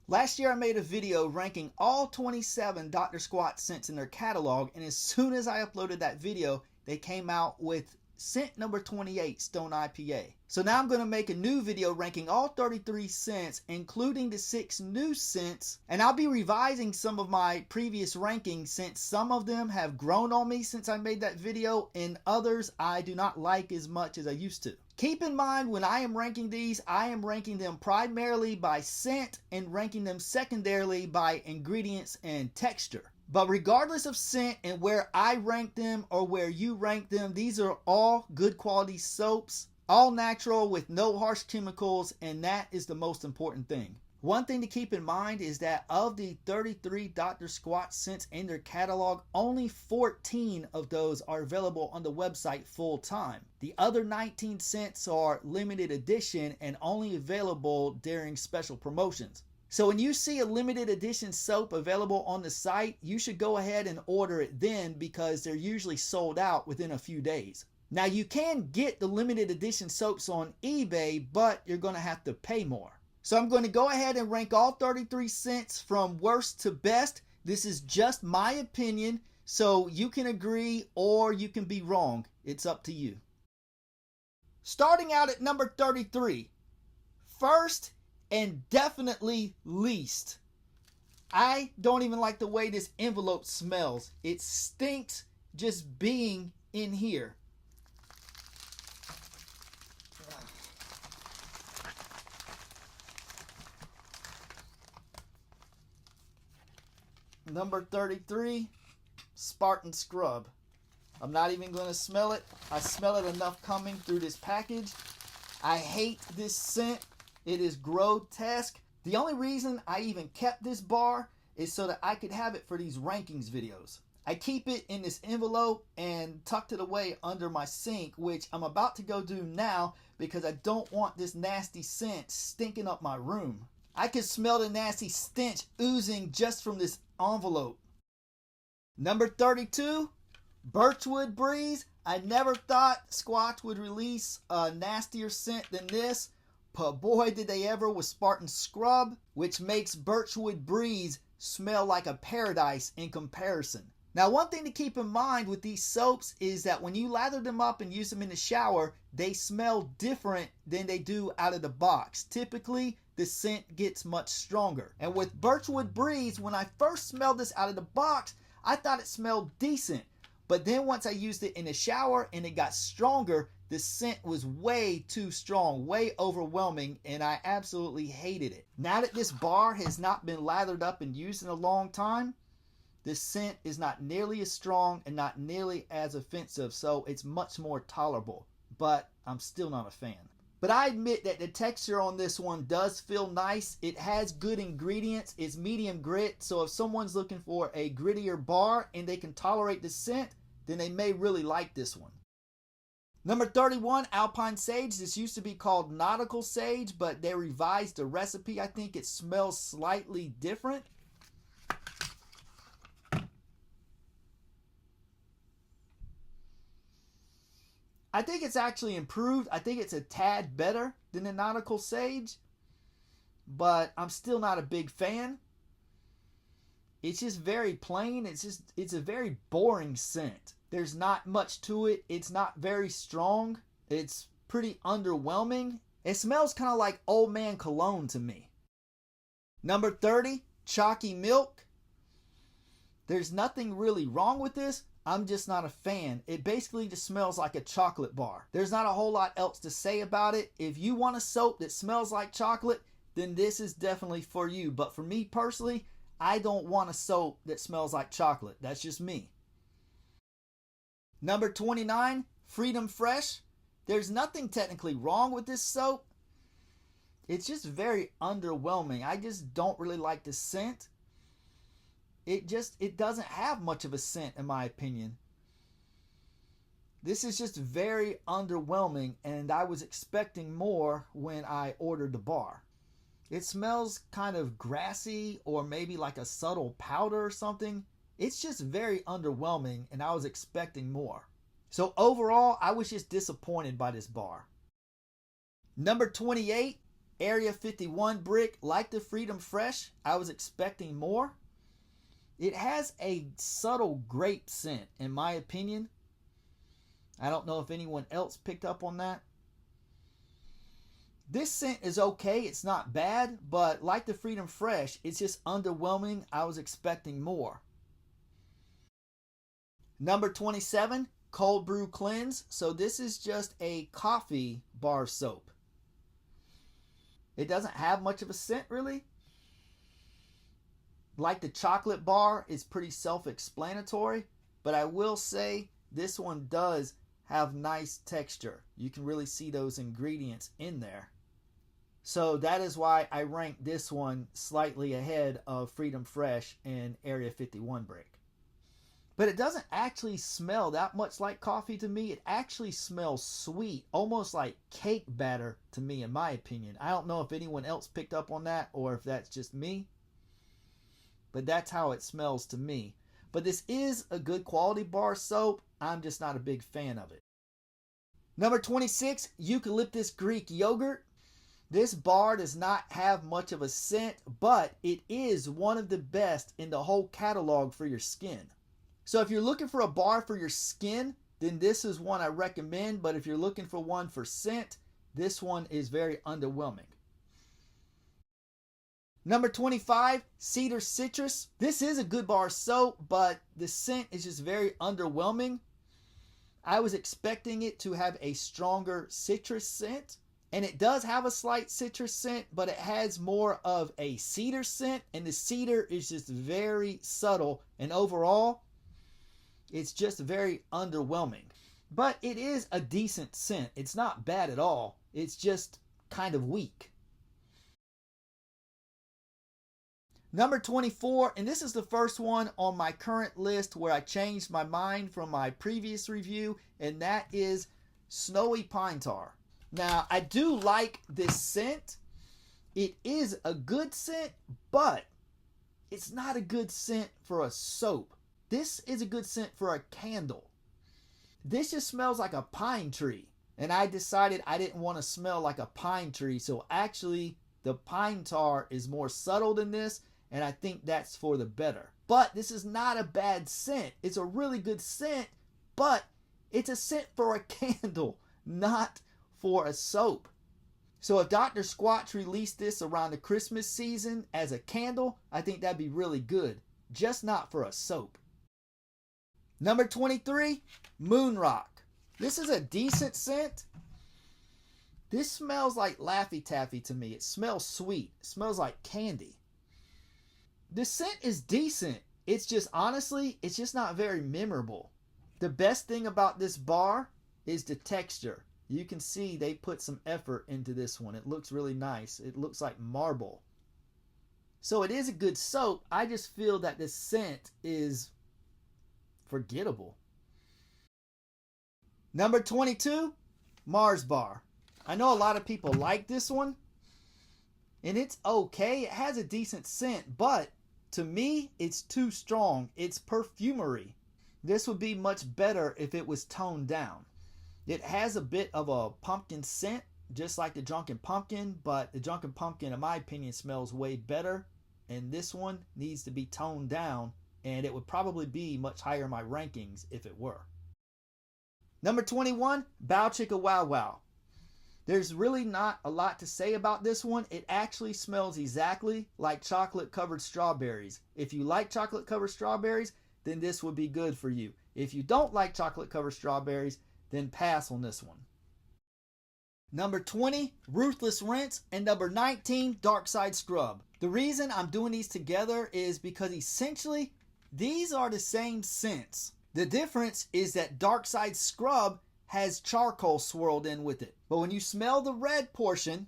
Last year I made a video ranking all 27 Dr. Squatch scents in their catalog, and as soon as I uploaded that video, they came out with scent number 28, Stone IPA. So now I'm going to make a new video ranking all 33 scents, including the 6 new scents, and I'll be revising some of my previous rankings since some of them have grown on me since I made that video, and others I do not like as much as I used to. Keep in mind, when I am ranking these, I am ranking them primarily by scent and ranking them secondarily by ingredients and texture. But regardless of scent and where I rank them or where you rank them, these are all good quality soaps, all natural with no harsh chemicals, and that is the most important thing. One thing to keep in mind is that of the 33 Dr. Squatch scents in their catalog, only 14 of those are available on the website full time. The other 19 scents are limited edition and only available during special promotions. So when you see a limited edition soap available on the site, you should go ahead and order it then, because they're usually sold out within a few days. Now you can get the limited edition soaps on eBay, but you're going to have to pay more. So I'm going to go ahead and rank all 33 scents from worst to best. This is just my opinion, so you can agree or you can be wrong. It's up to you. Starting out at number 33. First and definitely least. I don't even like the way this envelope smells. It stinks just being in here. Number 33, Spartan Scrub. I'm not even going to smell it. I smell it enough coming through this package. I hate this scent. It is grotesque. The only reason I even kept this bar is so that I could have it for these rankings videos. I keep it in this envelope and tucked it away under my sink, which I'm about to go do now because I don't want this nasty scent stinking up my room. I can smell the nasty stench oozing just from this envelope. Number 32, Birchwood Breeze. I never thought Squatch would release a nastier scent than this, but boy did they ever with Spartan Scrub, which makes Birchwood Breeze smell like a paradise in comparison. Now, one thing to keep in mind with these soaps is that when you lather them up and use them in the shower, they smell different than they do out of the box. Typically, the scent gets much stronger. And with Birchwood Breeze, when I first smelled this out of the box, I thought it smelled decent. But then once I used it in the shower and it got stronger, the scent was way too strong, way overwhelming, and I absolutely hated it. Now that this bar has not been lathered up and used in a long time, the scent is not nearly as strong and not nearly as offensive, so it's much more tolerable. But I'm still not a fan. But I admit that the texture on this one does feel nice. It has good ingredients. It's medium grit, so if someone's looking for a grittier bar and they can tolerate the scent, then they may really like this one. Number 31, Alpine Sage. This used to be called Nautical Sage, but they revised the recipe. I think it smells slightly different. I think it's actually improved. I think it's a tad better than the Nautical Sage, but I'm still not a big fan. It's just very plain. It's a very boring scent. There's not much to it. It's not very strong. It's pretty underwhelming. It smells kind of like old man cologne to me. Number 30, Chalky Milk. There's nothing really wrong with this. I'm just not a fan. It basically just smells like a chocolate bar. There's not a whole lot else to say about it. If you want a soap that smells like chocolate, then this is definitely for you. But for me personally, I don't want a soap that smells like chocolate. That's just me. Number 29, Freedom Fresh. There's nothing technically wrong with this soap. It's just very underwhelming. I just don't really like the scent. It doesn't have much of a scent in my opinion. This is just very underwhelming, and I was expecting more when I ordered the bar. It smells kind of grassy or maybe like a subtle powder or something. It's just very underwhelming, and I was expecting more. So overall, I was just disappointed by this bar. Number 28, Area 51 brick, like the Freedom Fresh, I was expecting more. It has a subtle grape scent, in my opinion. I don't know if anyone else picked up on that. This scent is okay, it's not bad, but like the Freedom Fresh, it's just underwhelming. I was expecting more. Number 27, Cold Brew Cleanse. So this is just a coffee bar soap. It doesn't have much of a scent, really. Like the chocolate bar, it's pretty self-explanatory, but I will say this one does have nice texture. You can really see those ingredients in there. So that is why I rank this one slightly ahead of Freedom Fresh and Area 51 brick. But it doesn't actually smell that much like coffee to me. It actually smells sweet, almost like cake batter to me, in my opinion. I don't know if anyone else picked up on that or if that's just me, but that's how it smells to me. But this is a good quality bar soap. I'm just not a big fan of it. Number 26, Eucalyptus Greek Yogurt. This bar does not have much of a scent, but it is one of the best in the whole catalog for your skin. So if you're looking for a bar for your skin, then this is one I recommend. But if you're looking for one for scent, this one is very underwhelming. Number 25, Cedar Citrus. This is a good bar soap, but the scent is just very underwhelming. I was expecting it to have a stronger citrus scent. And it does have a slight citrus scent, but it has more of a cedar scent. And the cedar is just very subtle. And overall, it's just very underwhelming. But it is a decent scent. It's not bad at all. It's just kind of weak. Number 24, and this is the first one on my current list where I changed my mind from my previous review, and that is Snowy Pine Tar. Now, I do like this scent. It is a good scent, but it's not a good scent for a soap. This is a good scent for a candle. This just smells like a pine tree. And I decided I didn't want to smell like a pine tree. So actually, the pine tar is more subtle than this. And I think that's for the better. But this is not a bad scent. It's a really good scent. But it's a scent for a candle, not for a soap. So if Dr. Squatch released this around the Christmas season as a candle, I think that'd be really good. Just not for a soap. Number 23, Moon Rock. This is a decent scent. This smells like Laffy Taffy to me. It smells sweet. It smells like candy. The scent is decent. It's just, honestly, it's just not very memorable. The best thing about this bar is the texture. You can see they put some effort into this one. It looks really nice. It looks like marble. So it is a good soap. I just feel that the scent is forgettable. Number 22, Mars Bar. I know a lot of people like this one, and it's okay. It has a decent scent, but to me, it's too strong. It's perfumery. This would be much better if it was toned down. It has a bit of a pumpkin scent, just like the Drunken Pumpkin, but the Drunken Pumpkin, in my opinion, smells way better. And this one needs to be toned down, and it would probably be much higher in my rankings if it were. Number 21, Bow Chicka Wow Wow. There's really not a lot to say about this one. It actually smells exactly like chocolate covered strawberries. If you like chocolate covered strawberries, then this would be good for you. If you don't like chocolate covered strawberries, then pass on this one. Number 20, Ruthless Rinse, and number 19, Dark Side Scrub. The reason I'm doing these together is because essentially these are the same scents. The difference is that Dark Side Scrub has charcoal swirled in with it. But when you smell the red portion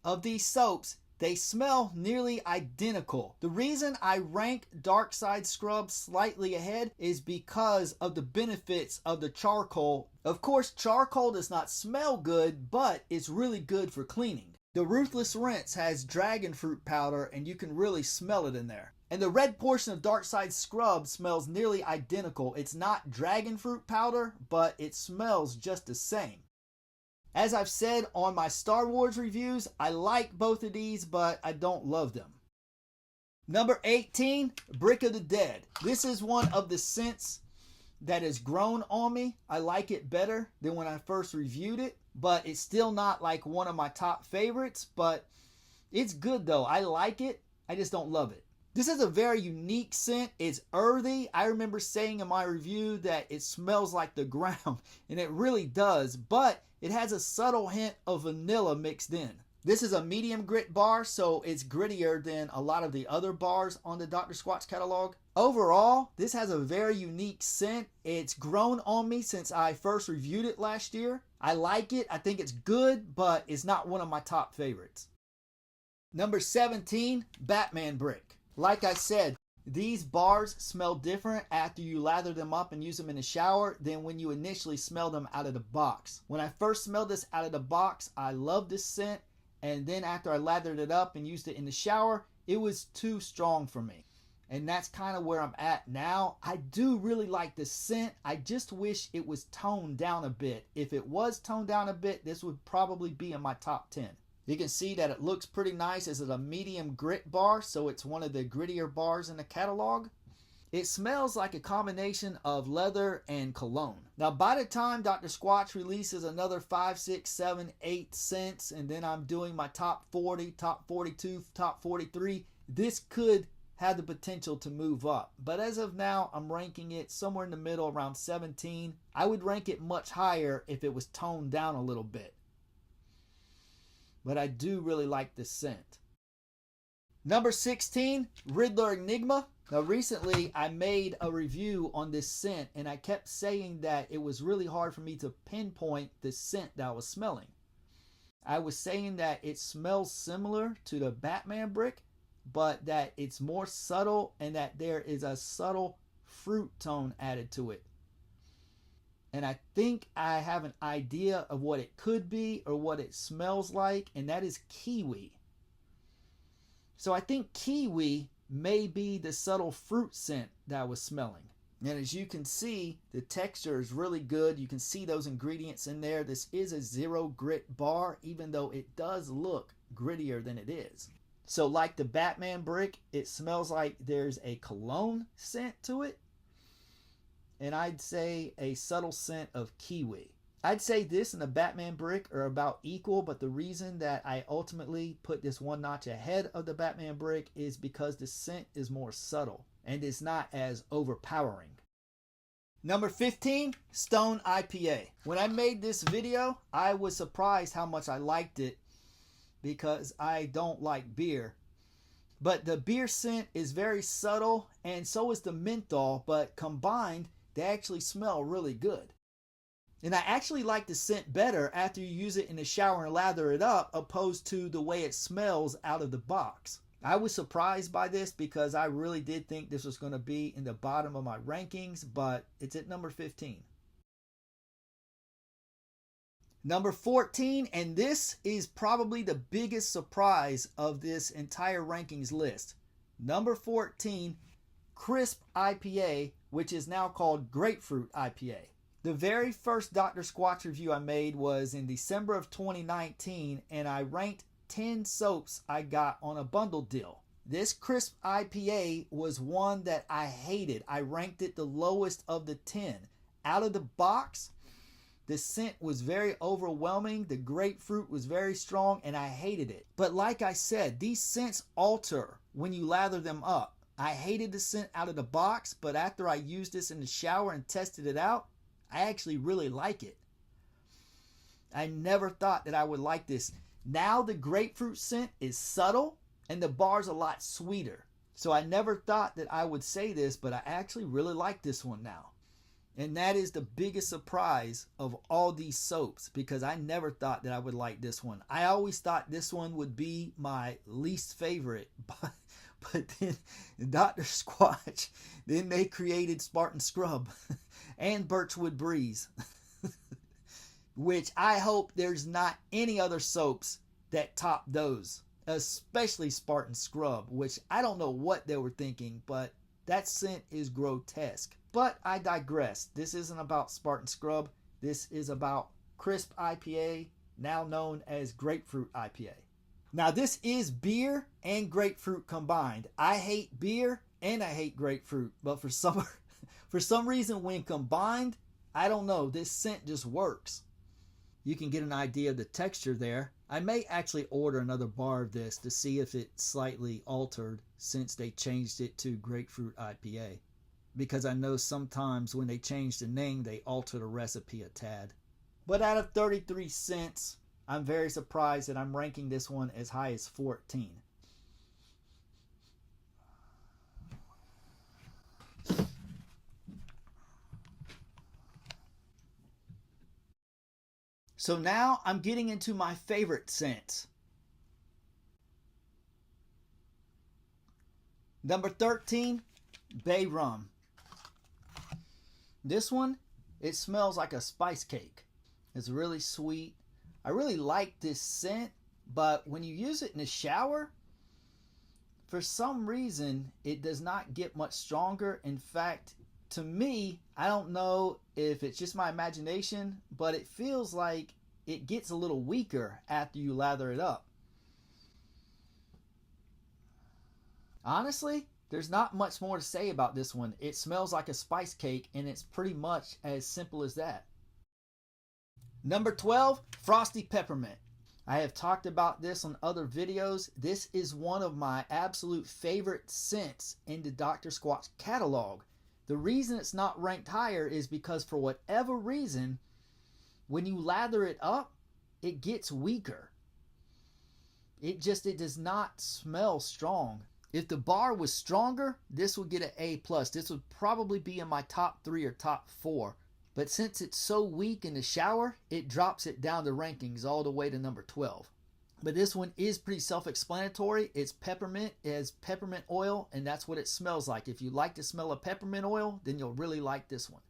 of these soaps, they smell nearly identical. The reason I rank Dark Side Scrub slightly ahead is because of the benefits of the charcoal. Of course, charcoal does not smell good, but it's really good for cleaning. The Ruthless Rinse has dragon fruit powder, and you can really smell it in there. And the red portion of Dark Side Scrub smells nearly identical. It's not dragon fruit powder, but it smells just the same. As I've said on my Star Wars reviews, I like both of these, but I don't love them. Number 18, Brick of the Dead. This is one of the scents that has grown on me. I like it better than when I first reviewed it, but it's still not like one of my top favorites, but it's good though. I like it. I just don't love it. This is a very unique scent. It's earthy. I remember saying in my review that it smells like the ground, and it really does, but it has a subtle hint of vanilla mixed in. This is a medium grit bar, so it's grittier than a lot of the other bars on the Dr. Squatch catalog. Overall, this has a very unique scent. It's grown on me since I first reviewed it last year. I like it. I think it's good, but it's not one of my top favorites. Number 17, Batman Brick. Like I said, these bars smell different after you lather them up and use them in the shower than when you initially smell them out of the box. When I first smelled this out of the box, I loved this scent. And then after I lathered it up and used it in the shower, it was too strong for me. And that's kind of where I'm at now. I do really like the scent. I just wish it was toned down a bit. If it was toned down a bit, this would probably be in my top 10. You can see that it looks pretty nice. This is a medium grit bar, so it's one of the grittier bars in the catalog. It smells like a combination of leather and cologne. Now, by the time Dr. Squatch releases another 5, 6, 7, 8 scents, and then I'm doing my top 40, top 42, top 43, this could have the potential to move up. But as of now, I'm ranking it somewhere in the middle, around 17. I would rank it much higher if it was toned down a little bit. But I do really like this scent. Number 16, Riddler Enigma. Now recently I made a review on this scent and I kept saying that it was really hard for me to pinpoint the scent that I was smelling. I was saying that it smells similar to the Batman Brick, but that it's more subtle and that there is a subtle fruit tone added to it. And I think I have an idea of what it could be or what it smells like, and that is kiwi. So I think kiwi may be the subtle fruit scent that I was smelling. And as you can see, the texture is really good. You can see those ingredients in there. This is a zero grit bar, even though it does look grittier than it is. So like the Batman Brick, it smells like there's a cologne scent to it. And I'd say a subtle scent of kiwi. I'd say this and the Batman Brick are about equal, but the reason that I ultimately put this one notch ahead of the Batman Brick is because the scent is more subtle and is not as overpowering. Number 15, Stone IPA. When I made this video, I was surprised how much I liked it because I don't like beer. But the beer scent is very subtle, and so is the menthol, but combined, they actually smell really good. And I actually like the scent better after you use it in the shower and lather it up, opposed to the way it smells out of the box. I was surprised by this because I really did think this was going to be in the bottom of my rankings, but it's at number 15. Number 14, and this is probably the biggest surprise of this entire rankings list. Number 14, Crisp IPA, which is now called Grapefruit IPA. The very first Dr. Squatch review I made was in December of 2019, and I ranked 10 soaps I got on a bundle deal. This Crisp IPA was one that I hated. I ranked it the lowest of the 10. Out of the box, the scent was very overwhelming. The grapefruit was very strong, and I hated it. But like I said, these scents alter when you lather them up. I hated the scent out of the box, but after I used this in the shower and tested it out, I actually really like it. I never thought that I would like this. Now the grapefruit scent is subtle and the bar's a lot sweeter. So I never thought that I would say this, but I actually really like this one now. And that is the biggest surprise of all these soaps because I never thought that I would like this one. I always thought this one would be my least favorite, but then Dr. Squatch, then they created Spartan Scrub and Birchwood Breeze, which I hope there's not any other soaps that top those, especially Spartan Scrub, which I don't know what they were thinking, but that scent is grotesque. But I digress. This isn't about Spartan Scrub. This is about Crisp IPA, now known as Grapefruit IPA. Now this is beer and grapefruit combined. I hate beer and I hate grapefruit, but for some reason when combined, I don't know, this scent just works. You can get an idea of the texture there. I may actually order another bar of this to see if it's slightly altered since they changed it to Grapefruit IPA. Because I know sometimes when they change the name, they alter the recipe a tad. But out of 33 cents, I'm very surprised that I'm ranking this one as high as 14. So now I'm getting into my favorite scents. Number 13, Bay Rum. This one, it smells like a spice cake. It's really sweet. I really like this scent, but when you use it in the shower, for some reason, it does not get much stronger. In fact, to me, I don't know if it's just my imagination, but it feels like it gets a little weaker after you lather it up. Honestly, there's not much more to say about this one. It smells like a spice cake, and it's pretty much as simple as that. Number 12, Frosty Peppermint. I have talked about this on other videos. This is one of my absolute favorite scents in the Dr. Squatch catalog. The reason it's not ranked higher is because for whatever reason, when you lather it up, it gets weaker. It does not smell strong. If the bar was stronger, this would get an A+. This would probably be in my top 3 or top 4. But since it's so weak in the shower, it drops it down the rankings all the way to number 12. But this one is pretty self-explanatory. It's peppermint, it has peppermint oil, and that's what it smells like. If you like the smell of peppermint oil, then you'll really like this one.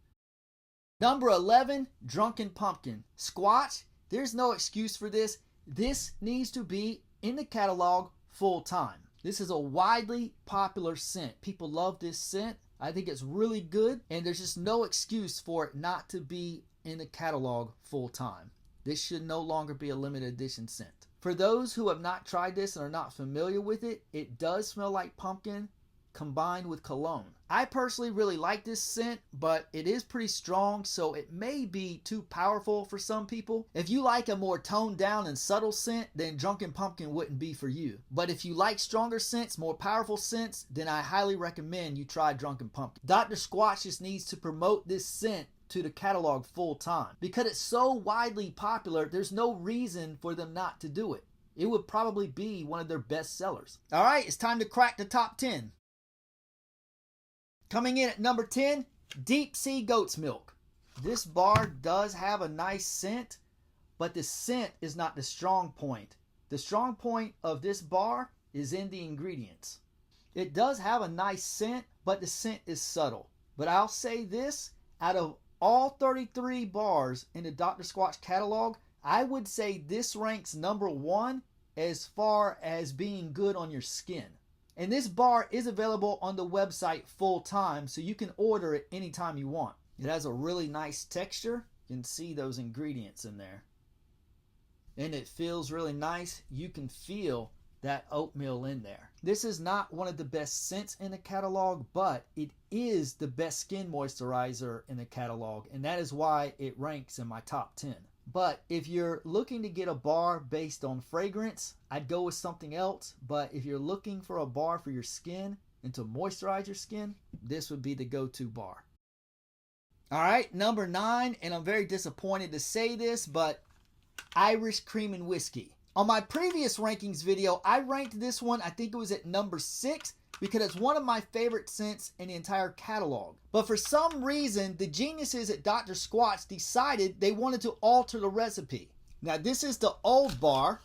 Number 11, Drunken Pumpkin. Squatch, there's no excuse for this. This needs to be in the catalog full time. This is a widely popular scent. People love this scent. I think it's really good, and there's just no excuse for it not to be in the catalog full time. This should no longer be a limited edition scent. For those who have not tried this and are not familiar with it, it does smell like pumpkin combined with cologne. I personally really like this scent, but it is pretty strong, so it may be too powerful for some people. If you like a more toned down and subtle scent, then Drunken Pumpkin wouldn't be for you. But if you like stronger scents, more powerful scents, then I highly recommend you try Drunken Pumpkin. Dr. Squatch just needs to promote this scent to the catalog full time. Because it's so widely popular, there's no reason for them not to do it. It would probably be one of their best sellers. All right, it's time to crack the top 10. Coming in at number 10, Deep Sea Goat's Milk. This bar does have a nice scent, but the scent is not the strong point. The strong point of this bar is in the ingredients. It does have a nice scent, but the scent is subtle. But I'll say this, out of all 33 bars in the Dr. Squatch catalog, I would say this ranks number 1 as far as being good on your skin. And this bar is available on the website full time, so you can order it anytime you want. It has a really nice texture. You can see those ingredients in there. And it feels really nice. You can feel that oatmeal in there. This is not one of the best scents in the catalog, but it is the best skin moisturizer in the catalog, and that is why it ranks in my top 10. But if you're looking to get a bar based on fragrance, I'd go with something else. But if you're looking for a bar for your skin and to moisturize your skin, this would be the go-to bar. All right, number 9, and I'm very disappointed to say this, but Irish Cream and Whiskey. On my previous rankings video, I ranked this one, I think it was at number 6, because it's one of my favorite scents in the entire catalog. But for some reason, the geniuses at Dr. Squatch decided they wanted to alter the recipe. Now this is the old bar,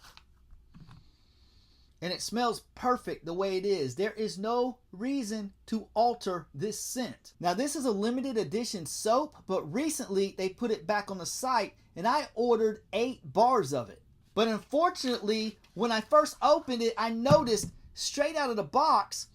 and it smells perfect the way it is. There is no reason to alter this scent. Now this is a limited edition soap, but recently they put it back on the site, and I ordered 8 bars of it. But unfortunately, when I first opened it, I noticed straight out of the box,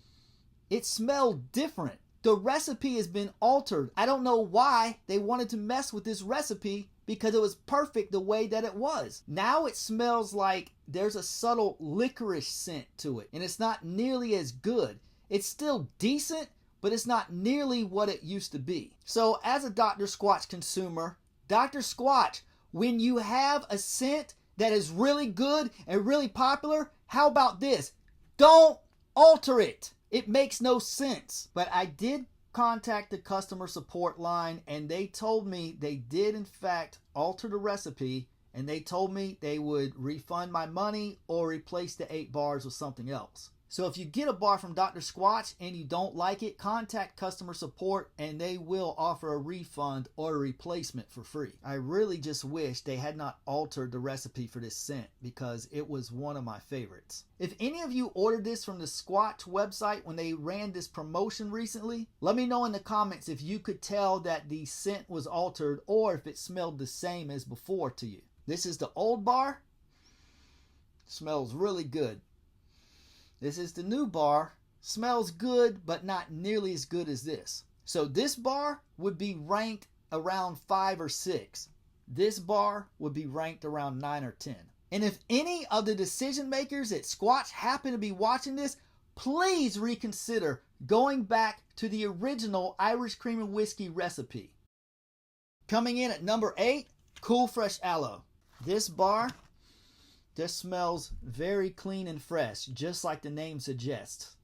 it smelled different. The recipe has been altered. I don't know why they wanted to mess with this recipe, because it was perfect the way that it was. Now it smells like there's a subtle licorice scent to it, and it's not nearly as good. It's still decent, but it's not nearly what it used to be. So as a Dr. Squatch consumer, Dr. Squatch, when you have a scent that is really good and really popular, how about this? Don't alter it. It makes no sense. But I did contact the customer support line, and they told me they did in fact alter the recipe, and they told me they would refund my money or replace the 8 bars with something else. So if you get a bar from Dr. Squatch and you don't like it, contact customer support and they will offer a refund or a replacement for free. I really just wish they had not altered the recipe for this scent because it was one of my favorites. If any of you ordered this from the Squatch website when they ran this promotion recently, let me know in the comments if you could tell that the scent was altered or if it smelled the same as before to you. This is the old bar. Smells really good. This is the new bar. Smells good, but not nearly as good as this. So this bar would be ranked around 5 or 6. This bar would be ranked around 9 or 10. And if any of the decision makers at Squatch happen to be watching this, please reconsider going back to the original Irish Cream and Whiskey recipe. Coming in at number 8, Cool Fresh Aloe. This bar just smells very clean and fresh, just like the name suggests.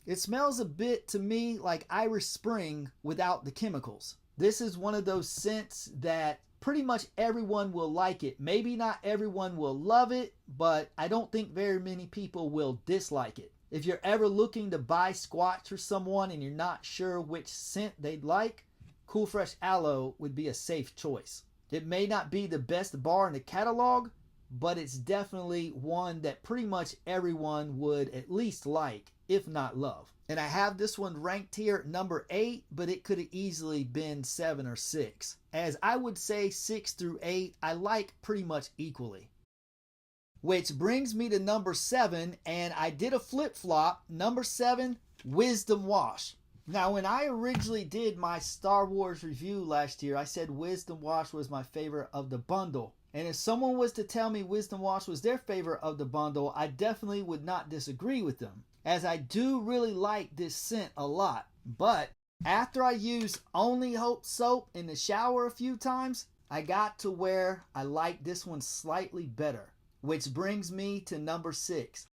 It smells a bit to me like Irish Spring without the chemicals. This is one of those scents that pretty much everyone will like it. Maybe not everyone will love it, but I don't think very many people will dislike it. If you're ever looking to buy Squatch for someone and you're not sure which scent they'd like, Cool Fresh Aloe would be a safe choice. It may not be the best bar in the catalog, but it's definitely one that pretty much everyone would at least like, if not love. And I have this one ranked here at number 8, but it could have easily been 7 or 6. As I would say 6 through 8, I like pretty much equally. Which brings me to number 7, and I did a flip-flop. Number 7, Wisdom Wash. Now, when I originally did my Star Wars review last year, I said Wisdom Wash was my favorite of the bundle. And if someone was to tell me Wisdom Wash was their favorite of the bundle, I definitely would not disagree with them, as I do really like this scent a lot. But after I used Only Hope soap in the shower a few times, I got to where I like this one slightly better, which brings me to number 6,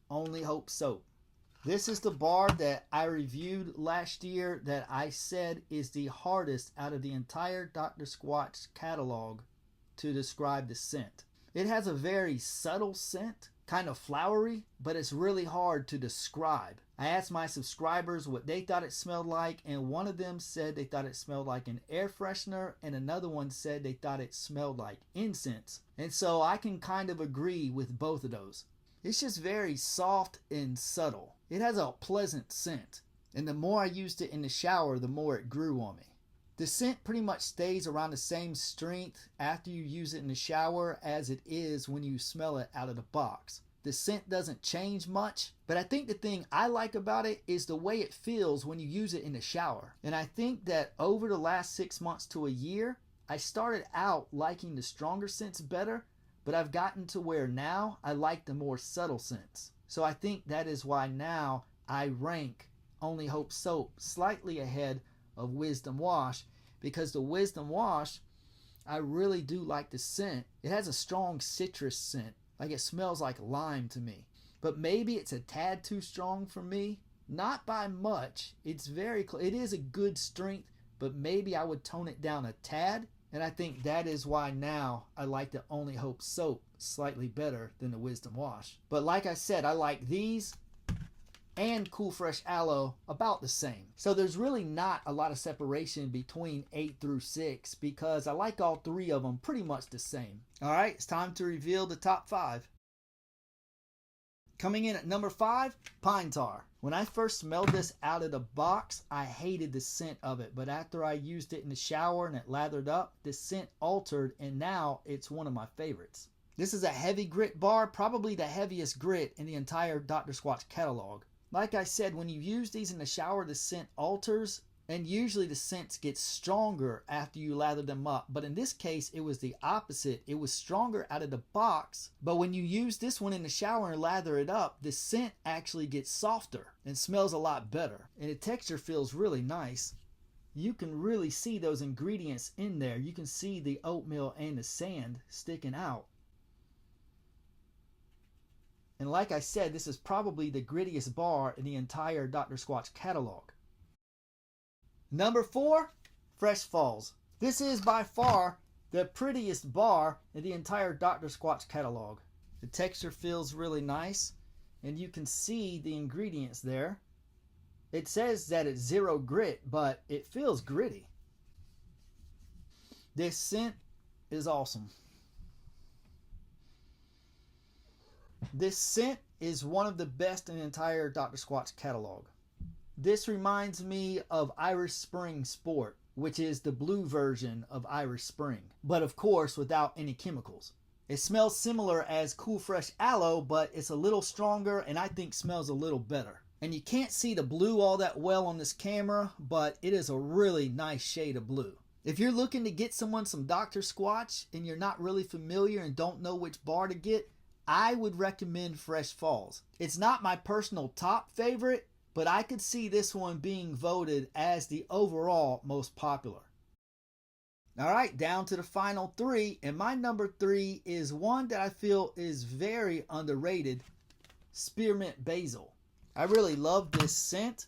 Only Hope soap. This is the bar that I reviewed last year that I said is the hardest out of the entire Dr. Squatch catalog to describe the scent. It has a very subtle scent, kind of flowery, but it's really hard to describe. I asked my subscribers what they thought it smelled like, and one of them said they thought it smelled like an air freshener, and another one said they thought it smelled like incense. And so I can kind of agree with both of those. It's just very soft and subtle. It has a pleasant scent, and the more I used it in the shower, the more it grew on me. The scent pretty much stays around the same strength after you use it in the shower as it is when you smell it out of the box. The scent doesn't change much, but I think the thing I like about it is the way it feels when you use it in the shower. And I think that over the last 6 months to a year, I started out liking the stronger scents better, but I've gotten to where now I like the more subtle scents. So I think that is why now I rank Only Hope soap slightly ahead of Wisdom Wash, because the Wisdom Wash, I really do like the scent. It has a strong citrus scent, like it smells like lime to me, but maybe it's a tad too strong for me. Not by much. It is a good strength, but maybe I would tone it down a tad, and I think that is why now I like the Only Hope soap slightly better than the Wisdom Wash. But like I said, I like these and Cool Fresh Aloe about the same. So there's really not a lot of separation between 8 through 6 because I like all 3 of them pretty much the same. Alright, it's time to reveal the top 5. Coming in at number 5, Pine Tar. When I first smelled this out of the box, I hated the scent of it, but after I used it in the shower and it lathered up, the scent altered and now it's one of my favorites. This is a heavy grit bar, probably the heaviest grit in the entire Dr. Squatch catalog. Like I said, when you use these in the shower, the scent alters, And usually the scents get stronger after you lather them up. But in this case, it was the opposite. It was stronger out of the box. But when you use this one in the shower and lather it up, the scent actually gets softer and smells a lot better. And the texture feels really nice. You can really see those ingredients in there. You can see the oatmeal and the sand sticking out. And like I said, this is probably the grittiest bar in the entire Dr. Squatch catalog. Number 4, Fresh Falls. This is by far the prettiest bar in the entire Dr. Squatch catalog. The texture feels really nice, and you can see the ingredients there. It says that it's 0 grit, but it feels gritty. This scent is awesome. This scent is one of the best in the entire Dr. Squatch catalog. This reminds me of Irish Spring Sport, which is the blue version of Irish Spring, but of course without any chemicals. It smells similar as Cool Fresh Aloe, but it's a little stronger and I think smells a little better. And you can't see the blue all that well on this camera, but it is a really nice shade of blue. If you're looking to get someone some Dr. Squatch and you're not really familiar and don't know which bar to get, I would recommend Fresh Falls. It's not my personal top favorite, but I could see this one being voted as the overall most popular. All right, down to the final 3, and my number 3 is one that I feel is very underrated, Spearmint Basil. I really love this scent.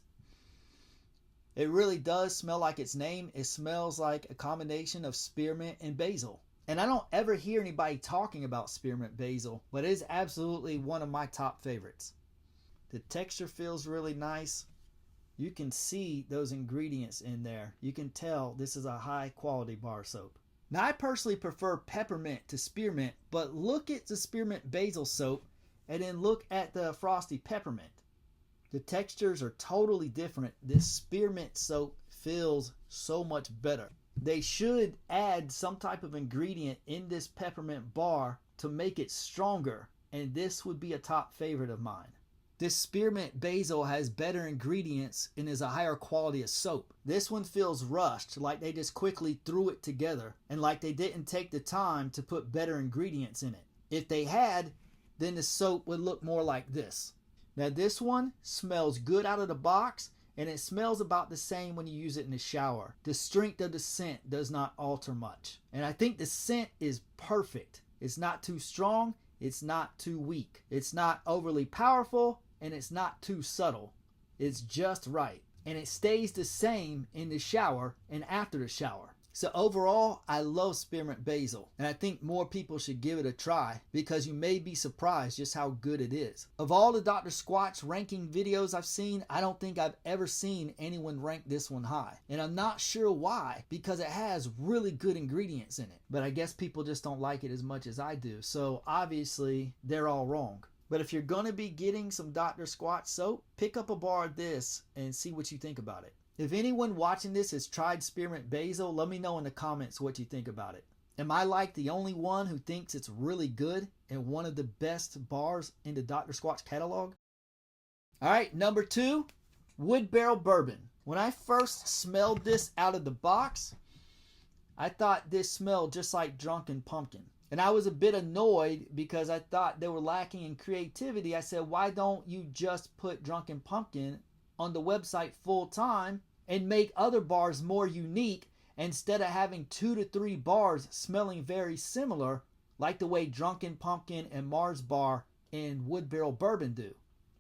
It really does smell like its name. It smells like a combination of spearmint and basil. And I don't ever hear anybody talking about spearmint basil, but it is absolutely one of my top favorites. The texture feels really nice. You can see those ingredients in there. You can tell this is a high quality bar soap. Now I personally prefer peppermint to spearmint, but look at the spearmint basil soap and then look at the frosty peppermint. The textures are totally different. This spearmint soap feels so much better. They should add some type of ingredient in this peppermint bar to make it stronger, and this would be a top favorite of mine. This spearmint basil has better ingredients and is a higher quality of soap. This one feels rushed, like they just quickly threw it together and like they didn't take the time to put better ingredients in it. If they had, then the soap would look more like this. Now this one smells good out of the box, and it smells about the same when you use it in the shower. The strength of the scent does not alter much. And I think the scent is perfect. It's not too strong, it's not too weak. It's not overly powerful, and it's not too subtle. It's just right. And it stays the same in the shower and after the shower. So overall, I love spearmint basil, and I think more people should give it a try because you may be surprised just how good it is. Of all the Dr. Squatch ranking videos I've seen, I don't think I've ever seen anyone rank this one high. And I'm not sure why, because it has really good ingredients in it. But I guess people just don't like it as much as I do. So obviously, they're all wrong. But if you're going to be getting some Dr. Squatch soap, pick up a bar of this and see what you think about it. If anyone watching this has tried spearmint basil, let me know in the comments what you think about it. Am I like the only one who thinks it's really good and one of the best bars in the Dr. Squatch catalog? All right, number 2, Wood Barrel Bourbon. When I first smelled this out of the box, I thought this smelled just like Drunken Pumpkin. And I was a bit annoyed because I thought they were lacking in creativity. I said, why don't you just put Drunken Pumpkin on the website full time and make other bars more unique instead of having 2 to 3 bars smelling very similar like the way Drunken Pumpkin and Mars Bar and Wood Barrel Bourbon do.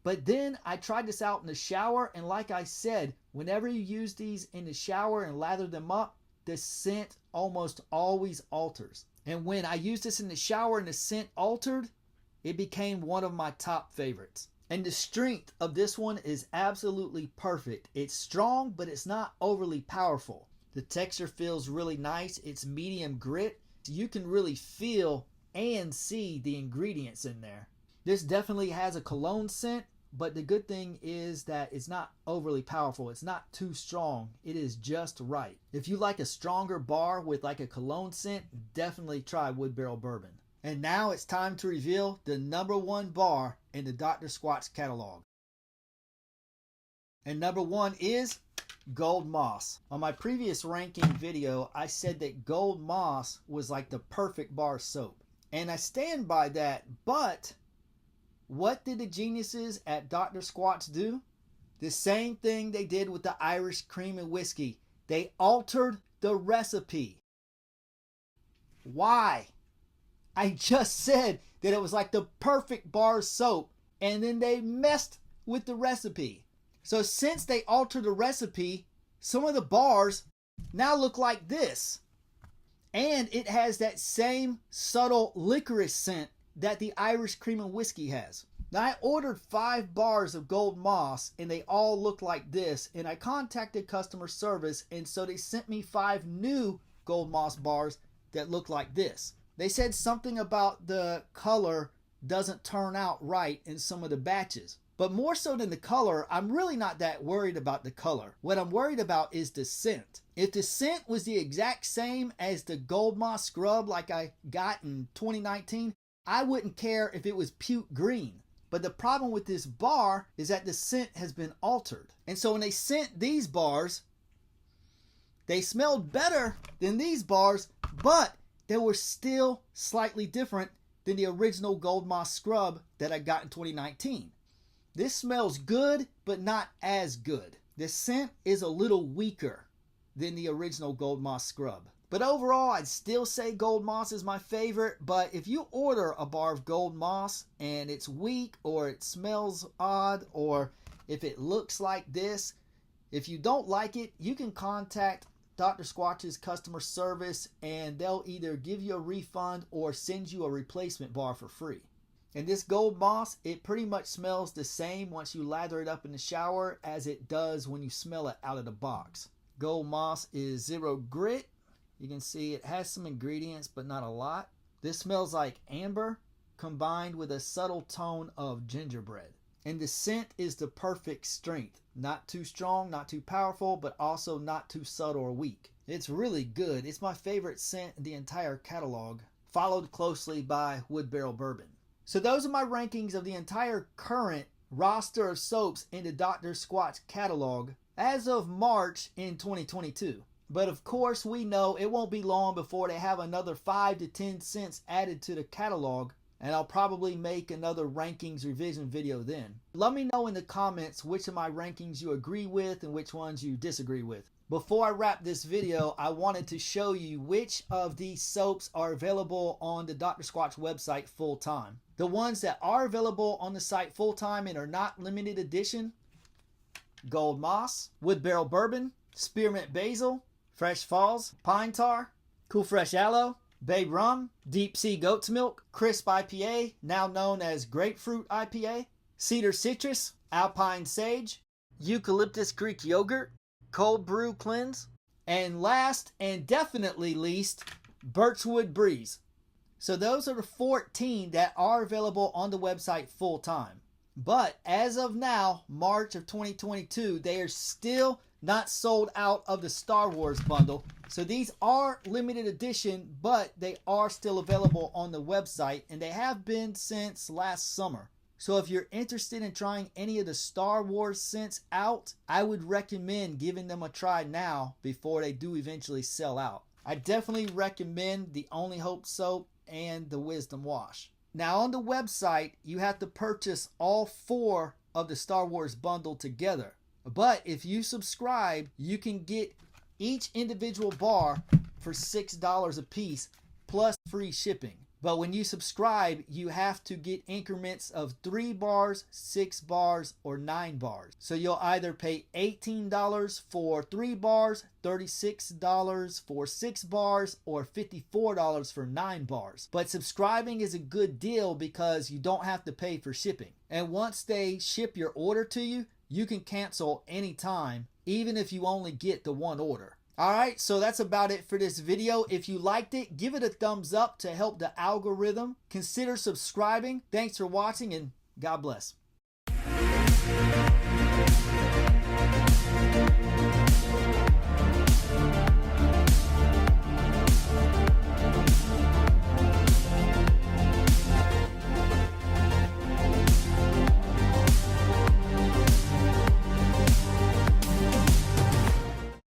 But then I tried this out in the shower, and like I said, whenever you use these in the shower and lather them up, the scent almost always alters. And when I used this in the shower and the scent altered, it became one of my top favorites. And the strength of this one is absolutely perfect. It's strong, but it's not overly powerful. The texture feels really nice. It's medium grit. You can really feel and see the ingredients in there. This definitely has a cologne scent, but the good thing is that it's not overly powerful. It's not too strong. It is just right. If you like a stronger bar with like a cologne scent, definitely try Wood Barrel Bourbon. And now it's time to reveal the number 1 bar in the Dr. Squatch catalog. And number 1 is Gold Moss. On my previous ranking video, I said that Gold Moss was like the perfect bar soap. And I stand by that, but what did the geniuses at Dr. Squatch do? The same thing they did with the Irish cream and whiskey. They altered the recipe. Why? I just said that it was like the perfect bar soap, and then they messed with the recipe. So since they altered the recipe, some of the bars now look like this. And it has that same subtle licorice scent that the Irish cream and whiskey has. Now I ordered 5 bars of Gold Moss and they all look like this, and I contacted customer service, and so they sent me 5 new Gold Moss bars that look like this. They said something about the color doesn't turn out right in some of the batches. But more so than the color, I'm really not that worried about the color. What I'm worried about is the scent. If the scent was the exact same as the Gold Moss scrub like I got in 2019, I wouldn't care if it was puke green. But the problem with this bar is that the scent has been altered. And so when they sent these bars, they smelled better than these bars, but they were still slightly different than the original Gold Moss scrub that I got in 2019. This smells good, but not as good. The scent is a little weaker than the original Gold Moss scrub. But overall, I'd still say Gold Moss is my favorite. But if you order a bar of Gold Moss and it's weak, or it smells odd, or if it looks like this, if you don't like it, you can contact Dr. Squatch's customer service and they'll either give you a refund or send you a replacement bar for free. And this Gold Moss, it pretty much smells the same once you lather it up in the shower as it does when you smell it out of the box. Gold Moss is zero grit. You can see it has some ingredients, but not a lot. This smells like amber combined with a subtle tone of gingerbread. And the scent is the perfect strength. Not too strong, not too powerful, but also not too subtle or weak. It's really good. It's my favorite scent in the entire catalog, followed closely by Wood Barrel Bourbon. So those are my rankings of the entire current roster of soaps in the Dr. Squatch catalog as of March in 2022. But of course, we know it won't be long before they have another 5 to 10 cents added to the catalog, and I'll probably make another rankings revision video then. Let me know in the comments which of my rankings you agree with and which ones you disagree with. Before I wrap this video, I wanted to show you which of these soaps are available on the Dr. Squatch website full time. The ones that are available on the site full time and are not limited edition: Gold Moss, Wood Barrel Bourbon, Spearmint Basil, Fresh Falls, Pine Tar, Cool Fresh Aloe, Babe Rum, Deep Sea Goat's Milk, Crisp IPA, now known as Grapefruit IPA, Cedar Citrus, Alpine Sage, Eucalyptus Greek Yogurt, Cold Brew Cleanse, and last and definitely least, Birchwood Breeze. So those are the 14 that are available on the website full time. But as of now, March of 2022, they are still not sold out of the Star Wars bundle. So these are limited edition, but they are still available on the website, and they have been since last summer. So if you're interested in trying any of the Star Wars scents out, I would recommend giving them a try now before they do eventually sell out. I definitely recommend the Only Hope soap and the Wisdom Wash. Now on the website, you have to purchase all 4 of the Star Wars bundle together. But if you subscribe, you can get each individual bar for $6 a piece plus free shipping. But when you subscribe, you have to get increments of 3 bars, 6 bars, or 9 bars. So you'll either pay $18 for 3 bars, $36 for 6 bars, or $54 for 9 bars. But subscribing is a good deal because you don't have to pay for shipping. And once they ship your order to you, you can cancel anytime, even if you only get the 1 order. Alright, so that's about it for this video. If you liked it, give it a thumbs up to help the algorithm. Consider subscribing. Thanks for watching, and God bless.